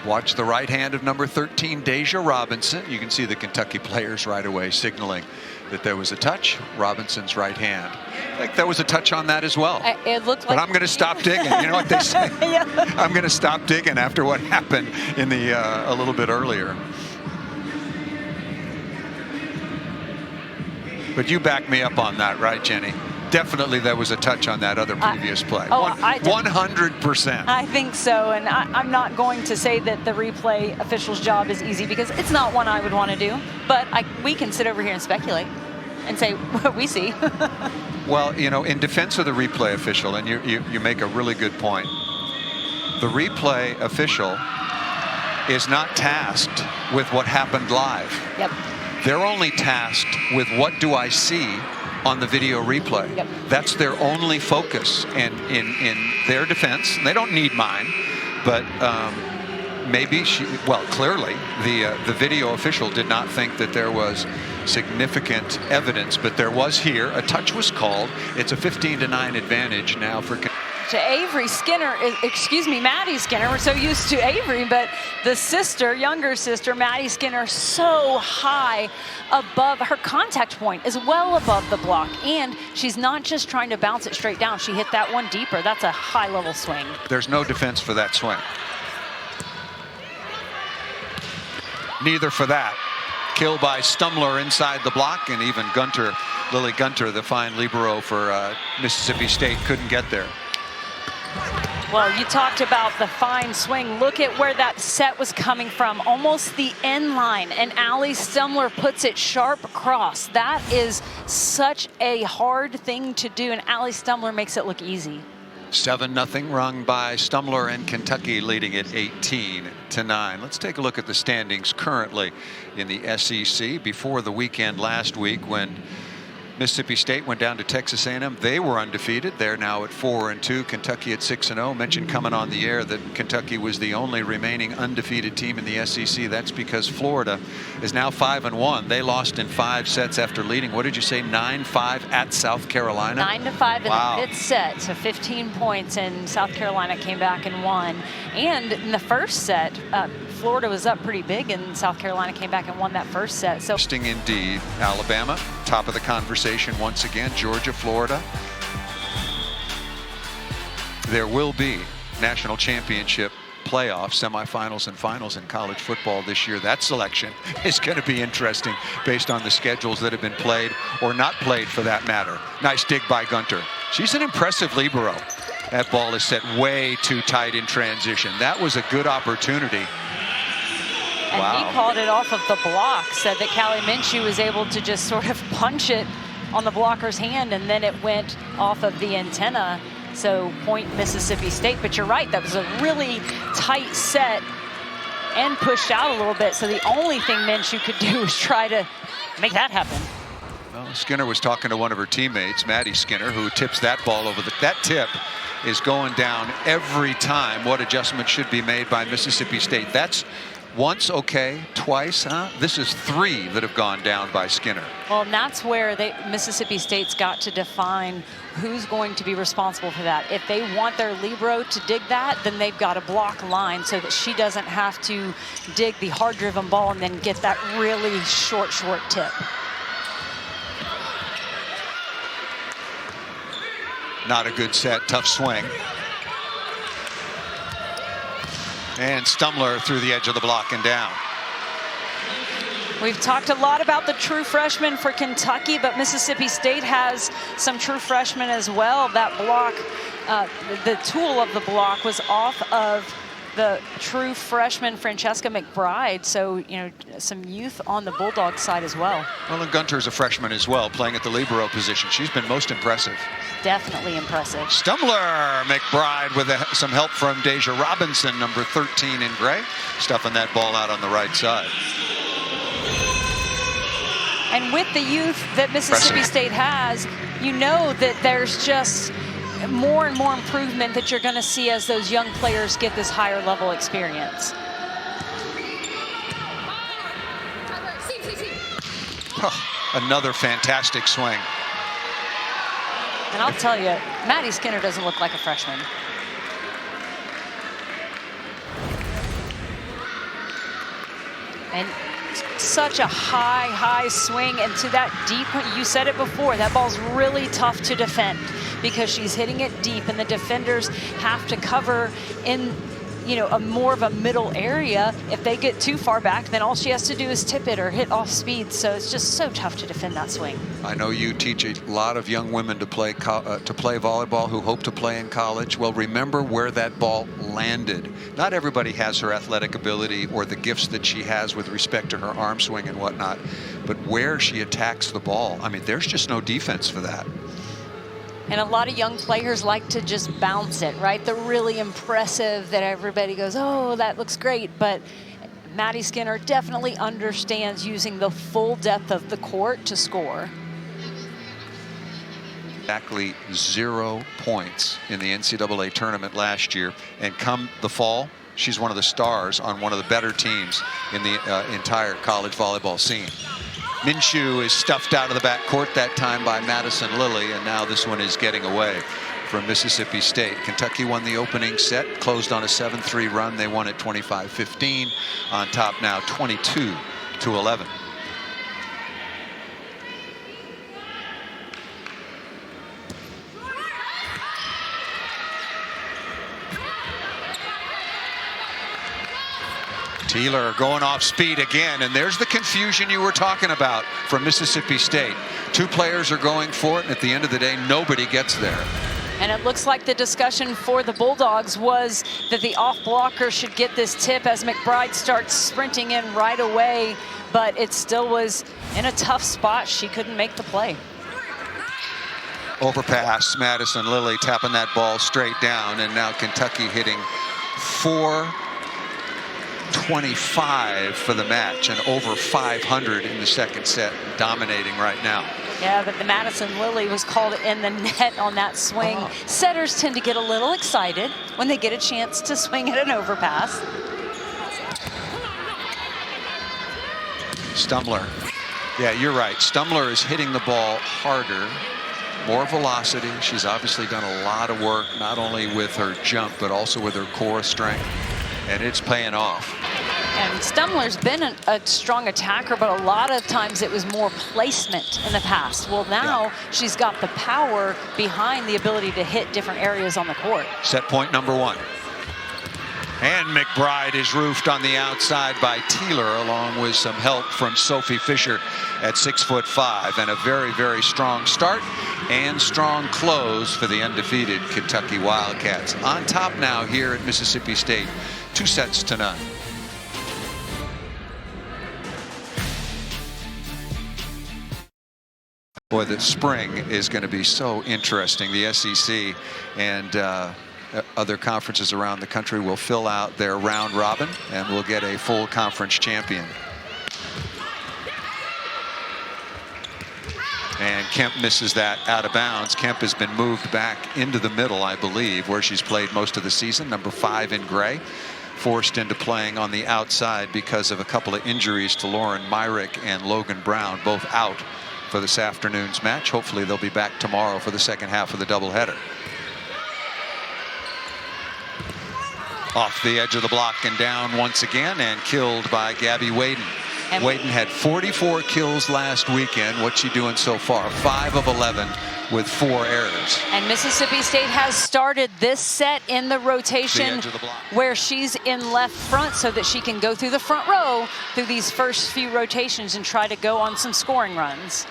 Watch the right hand of number 13, Deja Robinson. You can see the Kentucky players right away signaling that there was a touch. Robinson's right hand. I think there was a touch on that as well. It looked like. But I'm going to stop digging. You know what they say? I'm going to stop digging after what happened in the a little bit earlier. But you back me up on that, right, Jenny? Definitely there was a touch on that other previous play. 100%. I think so, and I'm not going to say that the replay official's job is easy because it's not one I would want to do, but we can sit over here and speculate and say what we see. Well, in defense of the replay official, and you make a really good point, the replay official is not tasked with what happened live. Yep. They're only tasked with what do I see on the video replay. Yep. That's their only focus, and in their defense, they don't need mine, but maybe clearly the video official did not think that there was significant evidence, but there was here. A touch was called. It's a 15-9 advantage now for to Avery Skinner, Maddie Skinner. We're so used to Avery, but the sister, younger sister, Maddie Skinner, so high above. Her contact point is well above the block, and she's not just trying to bounce it straight down. She hit that one deeper. That's a high-level swing. There's no defense for that swing. Neither for that. Kill by Stumler inside the block, and even Gunter, Lily Gunter, the fine libero for Mississippi State, couldn't get there. Well, you talked about the fine swing. Look at where that set was coming from, almost the end line, and Allie Stumler puts it sharp across. That is such a hard thing to do, and Allie Stumler makes it look easy. 7-0 rung by Stumler, and Kentucky leading it 18-9. Let's take a look at the standings currently in the SEC. Before the weekend last week, when Mississippi State went down to Texas A&M, they were undefeated. They're now at 4-2. Kentucky at 6-0. Mentioned coming on the air that Kentucky was the only remaining undefeated team in the SEC. That's because Florida is now 5-1. They lost in 5 sets after leading, what did you say, 9-5 at South Carolina? 9-5 in the 5th set, so 15 points, and South Carolina came back and won. And in the first set, Florida was up pretty big, and South Carolina came back and won that first set. So interesting indeed. Alabama, top of the conversation once again. Georgia, Florida. There will be national championship playoffs, semifinals, and finals in college football this year. That selection is going to be interesting based on the schedules that have been played or not played for that matter. Nice dig by Gunter. She's an impressive libero. That ball is set way too tight in transition. That was a good opportunity. And he called it off of the block, said that Callie Minshew was able to just sort of punch it on the blocker's hand, and then it went off of the antenna. So point Mississippi State. But you're right, that was a really tight set and pushed out a little bit. So the only thing Minshew could do was try to make that happen. Well, Skinner was talking to one of her teammates, Maddie Skinner, who tips that ball over. That tip is going down every time. What adjustment should be made by Mississippi State? That's Once, okay. Twice, huh? This is 3 that have gone down by Skinner. Well, and that's where Mississippi State's got to define who's going to be responsible for that. If they want their libero to dig that, then they've got to block line so that she doesn't have to dig the hard-driven ball and then get that really short tip. Not a good set, tough swing. And Stumler through the edge of the block and down. We've talked a lot about the true freshman for Kentucky, but Mississippi State has some true freshmen as well. That block, the tool of the block was off of the true freshman Francesca McBride. So, you know, some youth on the Bulldog side as well. Well, and Gunter's a freshman as well, playing at the libero position. She's been most impressive. Definitely impressive. Stumler, McBride with some help from Deja Robinson, number 13 in gray, stuffing that ball out on the right side. And with the youth that Mississippi State has, you know that there's just more and more improvement that you're going to see as those young players get this higher level experience. Oh, another fantastic swing. And I'll tell you, Maddie Skinner doesn't look like a freshman. And such a high swing, and to that deep, you said it before, that ball's really tough to defend because she's hitting it deep and the defenders have to cover in, you know, a more of a middle area. If they get too far back, then all she has to do is tip it or hit off speed. So it's just so tough to defend that swing. I know you teach a lot of young women to play volleyball who hope to play in college. Well, remember where that ball landed. Not everybody has her athletic ability or the gifts that she has with respect to her arm swing and whatnot, but where she attacks the ball, I mean, there's just no defense for that. And a lot of young players like to just bounce it, right? They're really impressive that everybody goes, oh, that looks great. But Maddie Skinner definitely understands using the full depth of the court to score. Exactly 0 points in the NCAA tournament last year. And come the fall, she's one of the stars on one of the better teams in the entire college volleyball scene. Minshew is stuffed out of the backcourt that time by Madison Lilly, and now this one is getting away from Mississippi State. Kentucky won the opening set, closed on a 7-3 run. They won at 25-15, on top now 22-11. Taylor going off speed again, and there's the confusion you were talking about from Mississippi State. 2 players are going for it, and at the end of the day, nobody gets there. And it looks like the discussion for the Bulldogs was that the off blocker should get this tip as McBride starts sprinting in right away, but it still was in a tough spot. She couldn't make the play. Overpass, Madison Lilly tapping that ball straight down, and now Kentucky hitting 425 for the match and over 500 in the second set, dominating right now. Yeah, but the Madison Lilly was called in the net on that swing. Setters tend to get a little excited when they get a chance to swing at an overpass. Stumler. Yeah, you're right. Stumler is hitting the ball harder, more velocity. She's obviously done a lot of work, not only with her jump, but also with her core strength, and it's paying off. And Stumler's been a strong attacker, but a lot of times it was more placement in the past. Well, now she's got the power behind the ability to hit different areas on the court. Set point number 1. And McBride is roofed on the outside by Taylor, along with some help from Sophie Fisher at 6'5", and a very, very strong start and strong close for the undefeated Kentucky Wildcats. On top now here at Mississippi State, 2-0. Boy, the spring is going to be so interesting. The SEC and other conferences around the country will fill out their round robin, and we'll get a full conference champion. And Kemp misses that out of bounds. Kemp has been moved back into the middle, I believe, where she's played most of the season, number 5 in gray. forced into playing on the outside because of a couple of injuries to Lauren Myrick and Logan Brown, both out for this afternoon's match. Hopefully they'll be back tomorrow for the second half of the doubleheader. Off the edge of the block and down once again, and killed by Gabby Waden. And Waden had 44 kills last weekend. What's she doing so far? 5 of 11 with 4 errors. And Mississippi State has started this set in the rotation The edge of the block. where she's in left front so that she can go through the front row through these first few rotations and try to go on some scoring runs.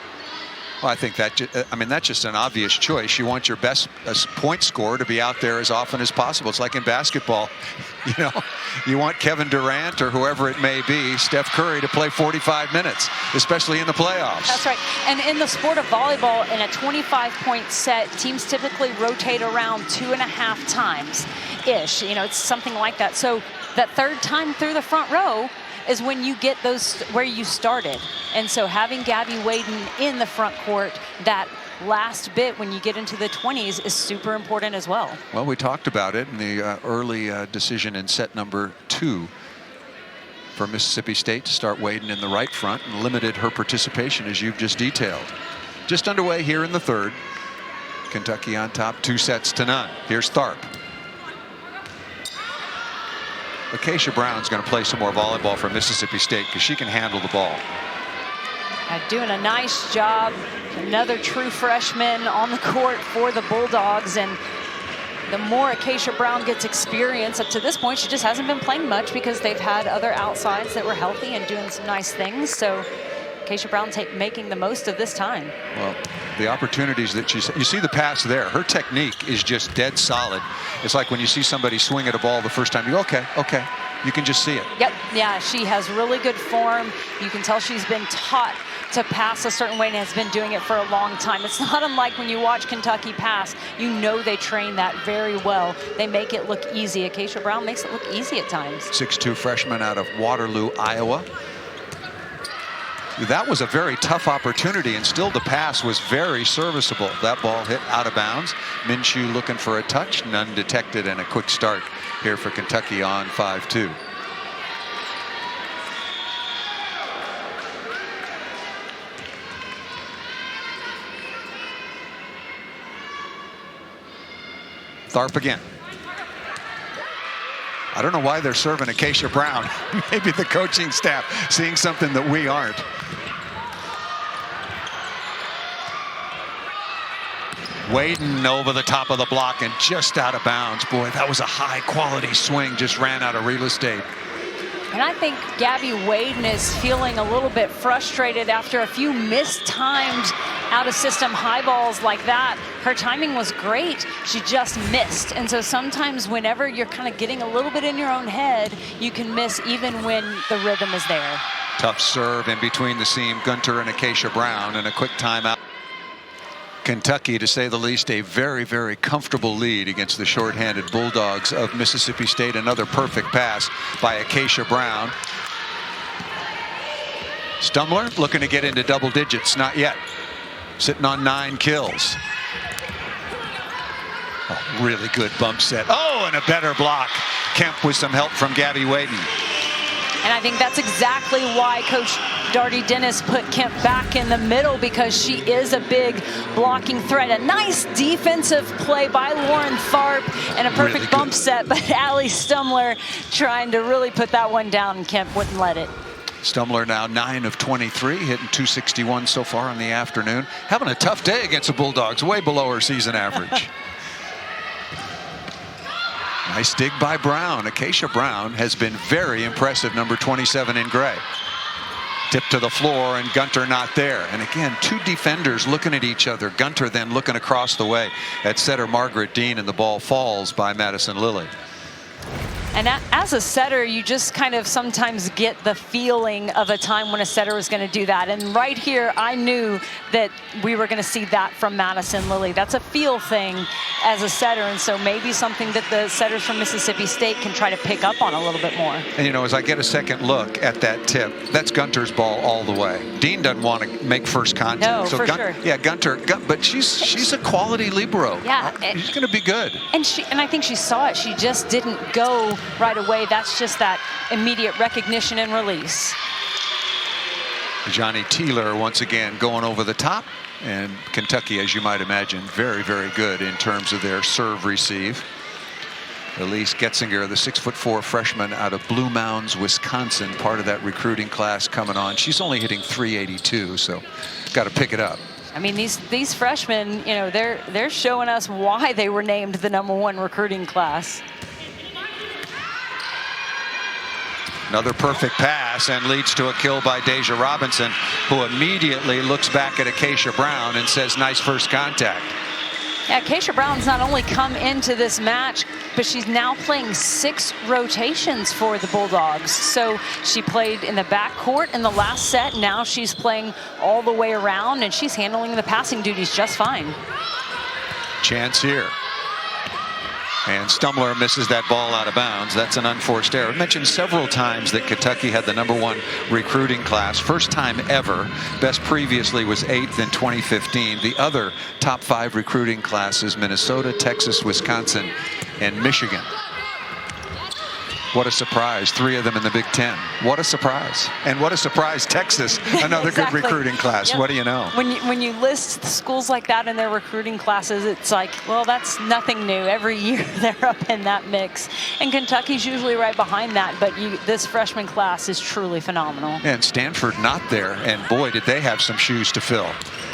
Well, I think that, I mean, that's just an obvious choice. You want your best point scorer to be out there as often as possible. It's like in basketball, you know, you want Kevin Durant or whoever it may be, Steph Curry, to play 45 minutes, especially in the playoffs. That's right. And in the sport of volleyball, in a 25-point set, teams typically rotate around 2.5 times-ish. You know, it's something like that. So that third time through the front row is when you get those where you started. And so having Gabby Waden in the front court, that last bit when you get into the 20s is super important as well. Well, we talked about it in the early decision in set number 2 for Mississippi State to start Waden in the right front and limited her participation as you've just detailed. Just underway here in the third. Kentucky on top 2-0. Here's Tharp. Acacia Brown's going to play some more volleyball for Mississippi State because she can handle the ball. Doing a nice job. Another true freshman on the court for the Bulldogs. And the more Acacia Brown gets experience, up to this point, she just hasn't been playing much because they've had other outsides that were healthy and doing some nice things. So Acacia Brown making the most of this time. Well, the opportunities that you see the pass there, her technique is just dead solid. It's like when you see somebody swing at a ball the first time, you go, okay, you can just see it. Yep, yeah, she has really good form. You can tell she's been taught to pass a certain way and has been doing it for a long time. It's not unlike when you watch Kentucky pass, you know they train that very well. They make it look easy. Acacia Brown makes it look easy at times. 6'2" freshman out of Waterloo, Iowa. That was a very tough opportunity, and still the pass was very serviceable. That ball hit out of bounds. Minshew looking for a touch, none detected, and a quick start here for Kentucky on 5-2. Tharp again. I don't know why they're serving Acacia Brown. Maybe the coaching staff seeing something that we aren't. Waden over the top of the block and just out of bounds. Boy, that was a high quality swing, just ran out of real estate. And I think Gabby Waden is feeling a little bit frustrated after a few mistimed out-of-system high balls like that. Her timing was great, she just missed. And so sometimes whenever you're kind of getting a little bit in your own head, you can miss even when the rhythm is there. Tough serve in between the seam, Gunter and Acacia Brown, and a quick timeout. Kentucky, to say the least, a very, very comfortable lead against the shorthanded Bulldogs of Mississippi State. Another perfect pass by Acacia Brown. Stumler looking to get into double digits, not yet. Sitting on 9 kills. Oh, really good bump set. Oh, and a better block. Kemp with some help from Gabby Waden. And I think that's exactly why Coach Darty Dennis put Kemp back in the middle, because she is a big blocking threat. A nice defensive play by Lauren Tharp and a perfect Really bump good. set, but Allie Stumler trying to really put that one down, and Kemp wouldn't let it. Stumler now 9 of 23, hitting 261 so far in the afternoon. Having a tough day against the Bulldogs, way below her season average. Nice dig by Brown. Acacia Brown has been very impressive, number 27 in gray. Tip to the floor, and Gunter not there. And again, 2 defenders looking at each other. Gunter then looking across the way at setter Margaret Dean, and the ball falls by Madison Lilly. And as a setter, you just kind of sometimes get the feeling of a time when a setter was going to do that. And right here, I knew that we were going to see that from Madison Lilly. That's a feel thing as a setter, and so maybe something that the setters from Mississippi State can try to pick up on a little bit more. And you know, as I get a second look at that tip, that's Gunter's ball all the way. Dean doesn't want to make first contact. No, so for sure. Yeah, Gunter, but she's a quality libero. Yeah. She's going to be good. And I think she saw it. She just didn't go right away. That's just that immediate recognition and release. Johnny Teeler once again going over the top. And Kentucky, as you might imagine, very, very good in terms of their serve receive. Elise Getzinger, the 6'4" freshman out of Blue Mounds, Wisconsin, part of that recruiting class coming on. She's only hitting .382, so got to pick it up. I mean, these freshmen, you know, they're showing us why they were named the #1 recruiting class. Another perfect pass and leads to a kill by Deja Robinson, who immediately looks back at Acacia Brown and says, nice first contact. Yeah, Acacia Brown's not only come into this match, but she's now playing 6 rotations for the Bulldogs. So she played in the backcourt in the last set. Now she's playing all the way around, and she's handling the passing duties just fine. Chance here. And Stumler misses that ball out of bounds. That's an unforced error. I mentioned several times that Kentucky had the #1 recruiting class. First time ever. Best previously was 8th in 2015. The other top 5 recruiting classes, Minnesota, Texas, Wisconsin, and Michigan. What a surprise. 3 of them in the Big Ten. What a surprise. And what a surprise, Texas, another Exactly. good recruiting class. Yep. What do you know? When you list schools like that in their recruiting classes, it's like, well, that's nothing new. Every year they're up in that mix. And Kentucky's usually right behind that, but this freshman class is truly phenomenal. And Stanford not there, and boy, did they have some shoes to fill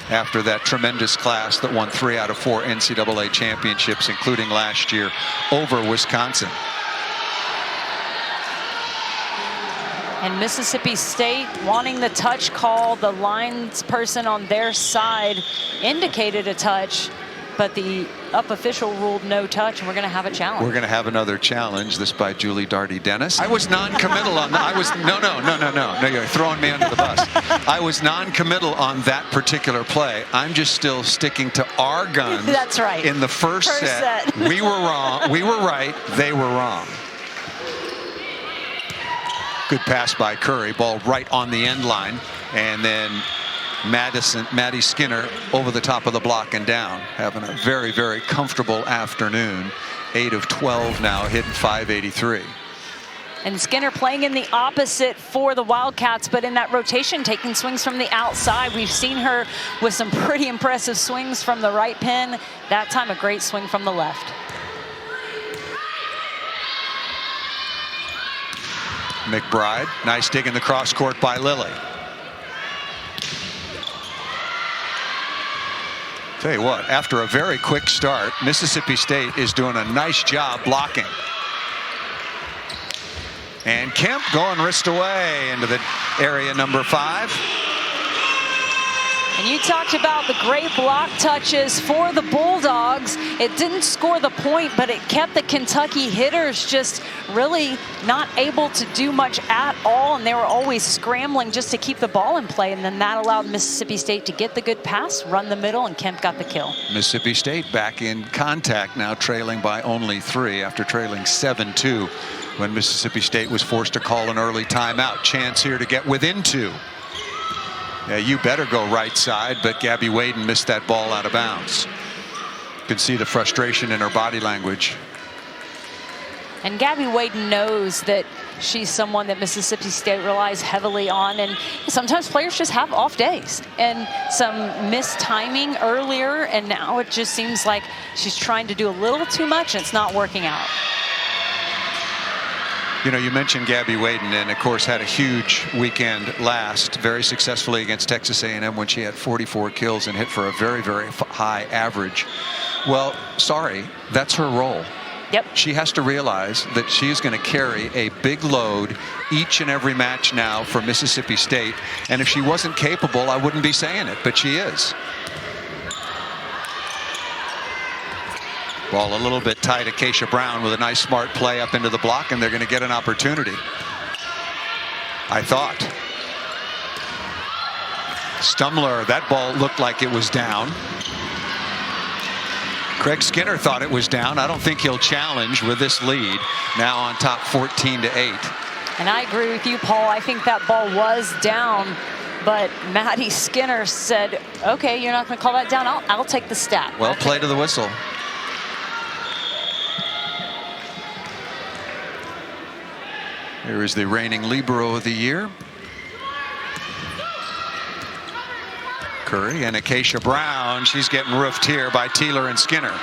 after that tremendous class that won 3 out of 4 NCAA championships, including last year over Wisconsin. And Mississippi State wanting the touch call. The lines person on their side indicated a touch, but the up official ruled no touch, and we're going to have a challenge. We're going to have another challenge, this by Julie Darty-Dennis. I was non-committal on that. No, you're throwing me under the bus. I was non-committal on that particular play. I'm just still sticking to our guns. That's right. In the first set. We were wrong. We were right. They were wrong. Good pass by Curry, ball right on the end line, and then Maddie Skinner over the top of the block and down, having a very, very comfortable afternoon. 8 of 12 now, hitting .583. And Skinner playing in the opposite for the Wildcats, but in that rotation, taking swings from the outside. We've seen her with some pretty impressive swings from the right pin. That time, a great swing from the left. McBride, nice dig in the cross court by Lilly. Tell you what, after a very quick start, Mississippi State is doing a nice job blocking. And Kemp going wrist away into the area number 5. And you talked about the great block touches for the Bulldogs. It didn't score the point, but it kept the Kentucky hitters just really not able to do much at all, and they were always scrambling just to keep the ball in play, and then that allowed Mississippi State to get the good pass, run the middle, and Kemp got the kill. Mississippi State back in contact now, trailing by only 3 after trailing 7-2 when Mississippi State was forced to call an early timeout. Chance here to get within 2. Yeah, you better go right side, but Gabby Waden missed that ball out of bounds. You can see the frustration in her body language. And Gabby Waden knows that she's someone that Mississippi State relies heavily on, and sometimes players just have off days and some missed timing earlier, and now it just seems like she's trying to do a little too much and it's not working out. You know, you mentioned Gabby Waden, and of course had a huge weekend last, very successfully against Texas A&M when she had 44 kills and hit for a very, very high average. Well, sorry, that's her role. Yep. She has to realize that she is going to carry a big load each and every match now for Mississippi State. And if she wasn't capable, I wouldn't be saying it, but she is. Ball a little bit tight. Acacia Brown with a nice smart play up into the block, and they're going to get an opportunity, I thought. Stumler, that ball looked like it was down. Craig Skinner thought it was down. I don't think he'll challenge with this lead. Now on top 14-8. And I agree with you, Paul. I think that ball was down, but Maddie Skinner said, okay, you're not going to call that down. I'll take the stat. Well, play to the whistle. Here is the reigning libero of the year. Curry and Acacia Brown. She's getting roofed here by Teeler and Skinner.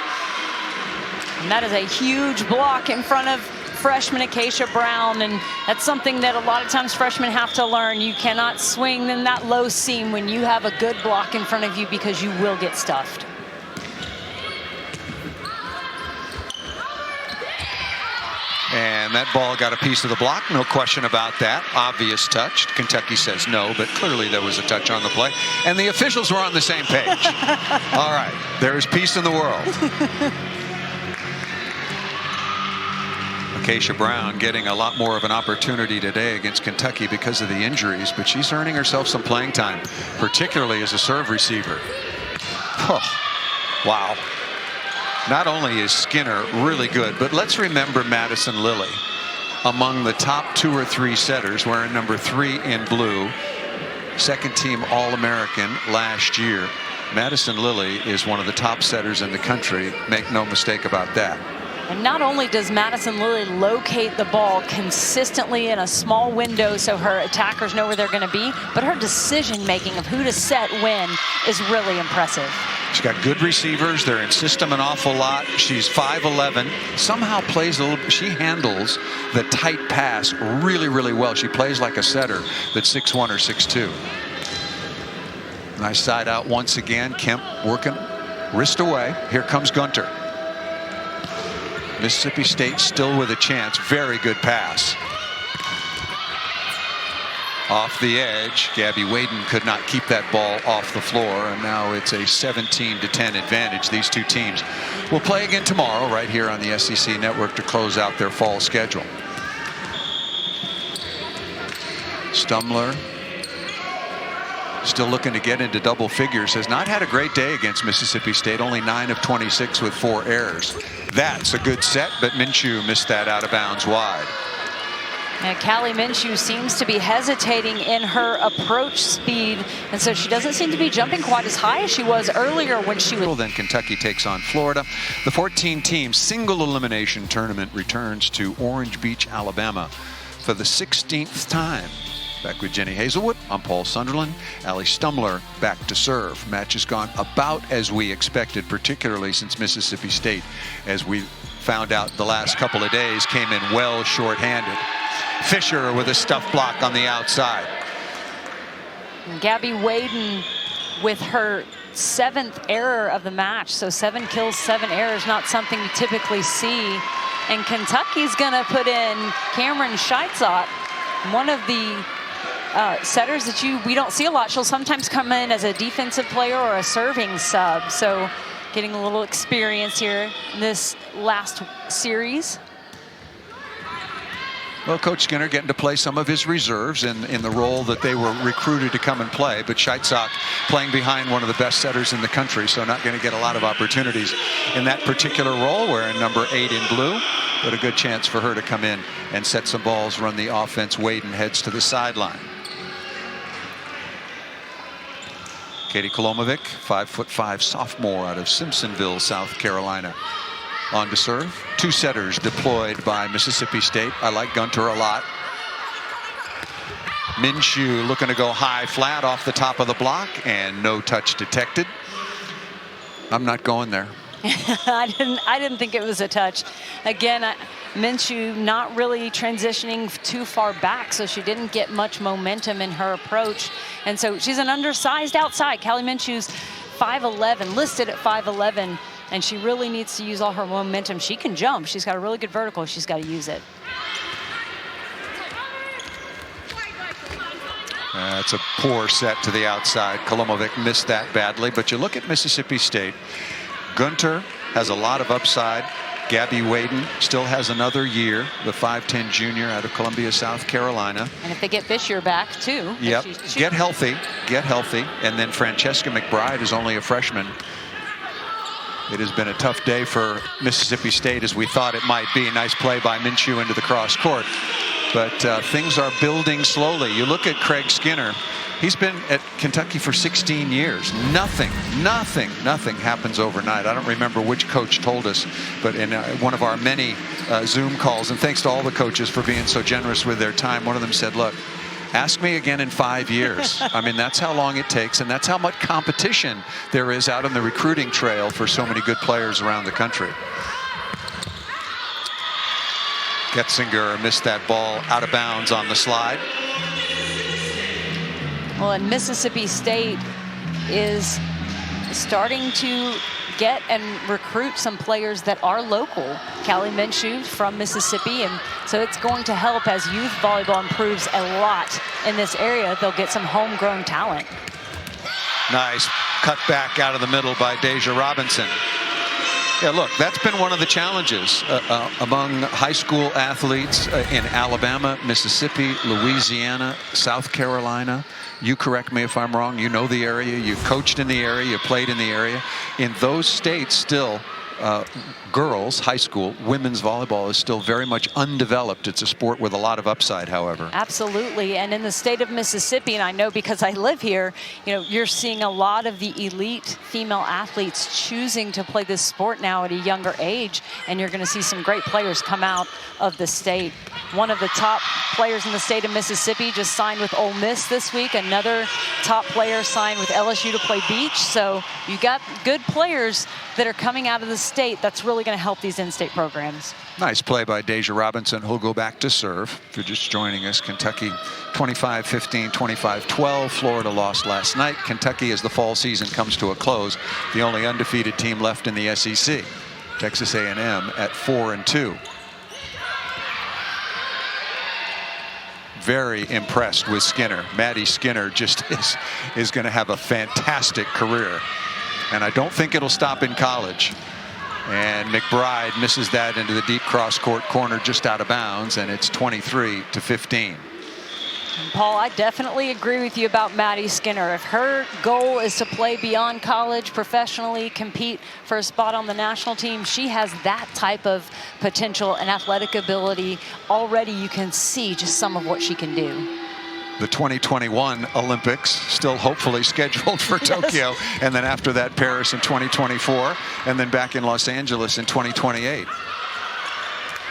And that is a huge block in front of freshman Acacia Brown, and that's something that a lot of times freshmen have to learn. You cannot swing in that low seam when you have a good block in front of you, because you will get stuffed. And that ball got a piece of the block, no question about that. Obvious touch. Kentucky says no, but clearly there was a touch on the play. And the officials were on the same page. All right, there is peace in the world. Acacia Brown getting a lot more of an opportunity today against Kentucky because of the injuries, but she's earning herself some playing time, particularly as a serve receiver. Oh, wow. Not only is Skinner really good, but let's remember Madison Lilly, among the top 2 or 3 setters, wearing number 3 in blue, second team All-American last year. Madison Lilly is one of the top setters in the country. Make no mistake about that. And not only does Madison Lilly locate the ball consistently in a small window so her attackers know where they're going to be, but her decision making of who to set when is really impressive. She's got good receivers. They're in system an awful lot. She's 5'11". Somehow plays a little. She handles the tight pass really, really well. She plays like a setter that's 6'1" or 6'2". Nice side out once again. Kemp working wrist away. Here comes Gunter. Mississippi State still with a chance. Very good pass. Off the edge, Gabby Waden could not keep that ball off the floor, and now it's a 17-10 advantage. These two teams will play again tomorrow right here on the SEC Network to close out their fall schedule. Stumler, still looking to get into double figures, has not had a great day against Mississippi State, only 9 of 26 with 4 errors. That's a good set, but Minshew missed that out of bounds wide. Now, Callie Minshew seems to be hesitating in her approach speed, and so she doesn't seem to be jumping quite as high as she was earlier when she was. Then Kentucky takes on Florida. The 14-team single elimination tournament returns to Orange Beach, Alabama for the 16th time. Back with Jenny Hazelwood, I'm Paul Sunderland. Allie Stumler back to serve. Match has gone about as we expected, particularly since Mississippi State, as we found out the last couple of days, came in well short-handed. Fisher with a stuff block on the outside. And Gabby Waden with her 7th error of the match. So 7 kills, 7 errors, not something you typically see. And Kentucky's going to put in Cameron Scheitzot, one of the setters that we don't see a lot. She'll sometimes come in as a defensive player or a serving sub. So getting a little experience here in this last series. Well, Coach Skinner getting to play some of his reserves in the role that they were recruited to come and play. But Scheitzok playing behind one of the best setters in the country, so not going to get a lot of opportunities in that particular role, wearing number 8 in blue. But a good chance for her to come in and set some balls, run the offense. Waden heads to the sideline. Katie Kolomovic, 5'5" sophomore out of Simpsonville, South Carolina. On to serve. 2 setters deployed by Mississippi State. I like Gunter a lot. Minshew looking to go high flat off the top of the block, and no touch detected. I'm not going there. I didn't think it was a touch. Again, Minshew not really transitioning too far back, so she didn't get much momentum in her approach. And so she's an undersized outside. Callie Minshew's 5'11", listed at 5'11", and she really needs to use all her momentum. She can jump. She's got a really good vertical. She's got to use it. It's a poor set to the outside. Kolomovic missed that badly, but you look at Mississippi State. Gunter has a lot of upside. Gabby Waden still has another year, the 5'10" junior out of Columbia, South Carolina. And if they get Fisher back too. Yep, get healthy. And then Francesca McBride is only a freshman. It has been a tough day for Mississippi State, as we thought it might be. Nice play by Minshew into the cross court. but things are building slowly. You look at Craig Skinner. He's been at Kentucky for 16 years. Nothing happens overnight. I don't remember which coach told us, but in one of our many Zoom calls, and thanks to all the coaches for being so generous with their time, one of them said, look, ask me again in 5 years. I mean, that's how long it takes, and that's how much competition there is out on the recruiting trail for so many good players around the country. Getzinger missed that ball out of bounds on the slide. Well, and Mississippi State is starting to get and recruit some players that are local. Callie Minshew from Mississippi, and so it's going to help as youth volleyball improves a lot in this area. They'll get some homegrown talent. Nice cut back out of the middle by Deja Robinson. Yeah, look, that's been one of the challenges among high school athletes in Alabama, Mississippi, Louisiana, South Carolina. You correct me if I'm wrong. You know the area. You've coached in the area. You played in the area. In those states, still, girls, high school, women's volleyball is still very much undeveloped. It's a sport with a lot of upside, however. Absolutely. And in the state of Mississippi, and I know because I live here, you know, you're seeing a lot of the elite female athletes choosing to play this sport now at a younger age, and you're going to see some great players come out of the state. One of the top players in the state of Mississippi just signed with Ole Miss this week. Another top player signed with LSU to play beach. So you got good players that are coming out of the state. That's really going to help these in-state programs. Nice play by Deja Robinson, who'll go back to serve. If you're just joining us, Kentucky 25-15, 25-12. Florida lost last night. Kentucky, as the fall season comes to a close, the only undefeated team left in the SEC. Texas A&M at 4-2. Very impressed with Skinner. Maddie Skinner just is going to have a fantastic career. And I don't think it'll stop in college. And McBride misses that into the deep cross-court corner just out of bounds, and it's 23-15. Paul, I definitely agree with you about Maddie Skinner. If her goal is to play beyond college, professionally, compete for a spot on the national team, she has that type of potential and athletic ability. Already you can see just some of what she can do. The 2021 Olympics still hopefully scheduled for Tokyo, and then after that Paris in 2024, and then back in Los Angeles in 2028.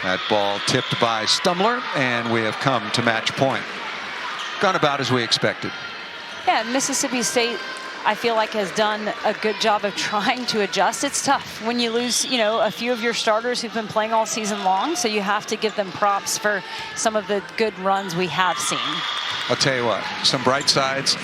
That ball tipped by Stumler, and we have come to match point. Gone about as we expected. Yeah, Mississippi State, I feel like, has done a good job of trying to adjust. It's tough when you lose, you know, a few of your starters who've been playing all season long, so you have to give them props for some of the good runs we have seen. I'll tell you what, some bright sides.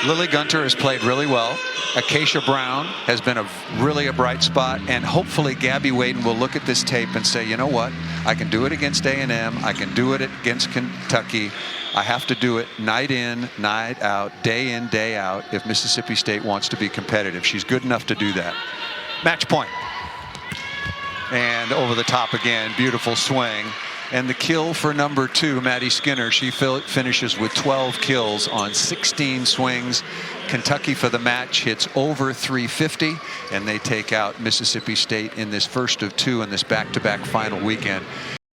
Lily Gunter has played really well. Acacia Brown has been really a bright spot, and hopefully Gabby Waden will look at this tape and say, you know what, I can do it against A&M, I can do it against Kentucky. I have to do it night in, night out, day in, day out if Mississippi State wants to be competitive. She's good enough to do that. Match point. And over the top again, beautiful swing. And the kill for number 2, Maddie Skinner. She finishes with 12 kills on 16 swings. Kentucky for the match hits over 350, and they take out Mississippi State in this first of 2 in this back-to-back final weekend.